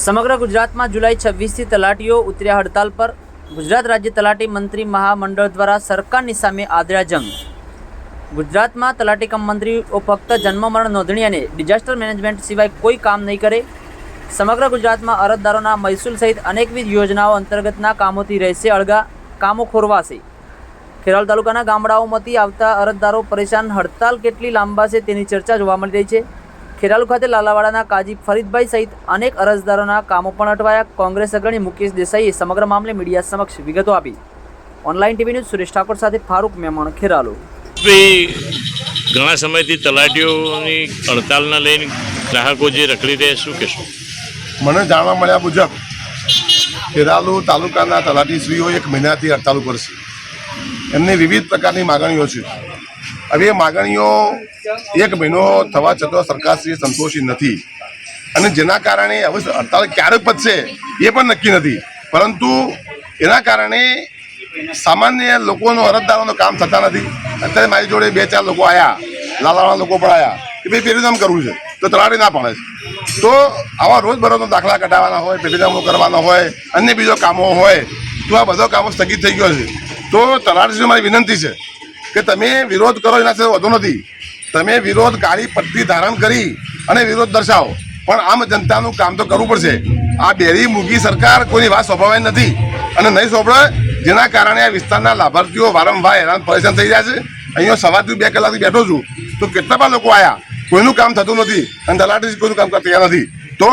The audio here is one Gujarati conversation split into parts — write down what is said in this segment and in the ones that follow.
સમગ્ર ગુજરાતમાં જુલાઈ 26થી તલાટીઓ ઉતર્યા હડતાલ પર। ગુજરાત રાજ્ય તલાટી મંત્રી મહામંડળ દ્વારા સરકારની સામે આદર્યા જંગ। ગુજરાતમાં તલાટી કમ મંત્રીઓ ફક્ત જન્મ મરણ નોંધણી અને ડિઝાસ્ટર મેનેજમેન્ટ સિવાય કોઈ કામ નહીં કરે। સમગ્ર ગુજરાતમાં અરજદારોના મહેસૂલ સહિત અનેકવિધ યોજનાઓ અંતર્ગતના કામોથી રહેશે અળગા, કામો ખોરવાશે। ખેરાલુ તાલુકાના ગામડાઓમાંથી આવતા અરજદારો પરેશાન। હડતાલ કેટલી લાંબાશે તેની ચર્ચા જોવા મળી રહી છે। ખેરાલુ ખાતે લાલાવાડાના કાજી ફરીદભાઈ સહિત અનેક અરજદારોના કામો પણ અટવાયા। કોંગ્રેસ અગ્રણી મુકેશ દેસાઈએ સમગ્ર મામલે મીડિયા સમક્ષ વિગતો આપી। Online TV news Suresh Thakor સાથે ફારૂક મેમણ, ખેરાલુ। ઘણા સમયથી તલાટીઓની હડતાલના લઈને ગ્રાહકો જે રખડી રહ્યા, શું કહેશો? મને જાણવા મળ્યા મુજબ ખેરાલુ તાલુકાના તલાટીશ્રીઓ 1 મહિનાથી હડતાલ ઉપર છે। એમની વિવિધ પ્રકારની માગણીઓ છે। હવે એ માગણીઓ 1 મહિનો થવા છતાં સરકારશ્રી સંતોષી નથી અને જેના કારણે હવે હડતાલ ક્યારે પતશે એ પણ નક્કી નથી। પરંતુ એના કારણે સામાન્ય લોકોનો અરજદારોનું કામ થતા નથી। અત્યારે મારી જોડે 2-4 લોકો આવ્યા, લાલાવાળા લોકો પણ આવ્યા કે ભાઈ પેલું કરવું છે તો તલાટી ના પાડે છે। તો આવા રોજબરોજનો દાખલા કઢાવવાના હોય, પેલું કરવાના હોય, અન્ય બીજો કામો હોય તો આ બધા કામો સ્થગિત થઈ ગયો છે। તો તલાટીશ્રીને મારી વિનંતી છે કે તમે વિરોધ કરો, એના સાથે વધુ નથી। તમે વિરોધ કાળી પટ્ટી ધારણ કરી અને વિરોધ દર્શાવો, પણ આમ જનતાનું કામ તો કરવું પડશે। આ બેરી મૂગી સરકાર કોઈની વાત સ્વભાવની નથી અને નહીં સોંપડે, જેના કારણે આ વિસ્તારના લાભાર્થીઓ વારંવાર હેરાન પરેશાન થઈ રહ્યા છે। અહીંયા સવારથી 2 કલાકથી બેઠો છું તો કેટલા બધા લોકો આવ્યા, કોઈનું કામ થતું નથી અને તલાટી કોઈનું કામ કરતા તૈયાર નથી। તો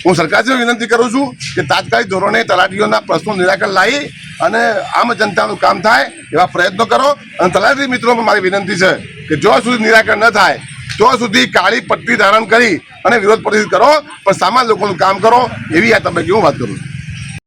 હું સરકારશ્રીને વિનંતી કરું છું કે તાત્કાલિક ધોરણે તલાટીઓના પ્રશ્નો નિરાકરણ લાવી અને આમ જનતાનું કામ થાય એવા પ્રયત્નો કરો। અને તલાટી મિત્રો પણ મારી વિનંતી છે કે જો સુધી નિરાકરણ ન થાય તો સુધી કાળી પટ્ટી ધારણ કરી અને વિરોધ પ્રદર્શિત કરો, પણ સામાન્ય લોકોનું કામ કરો, એવી આ તબક્કે હું વાત કરું છું।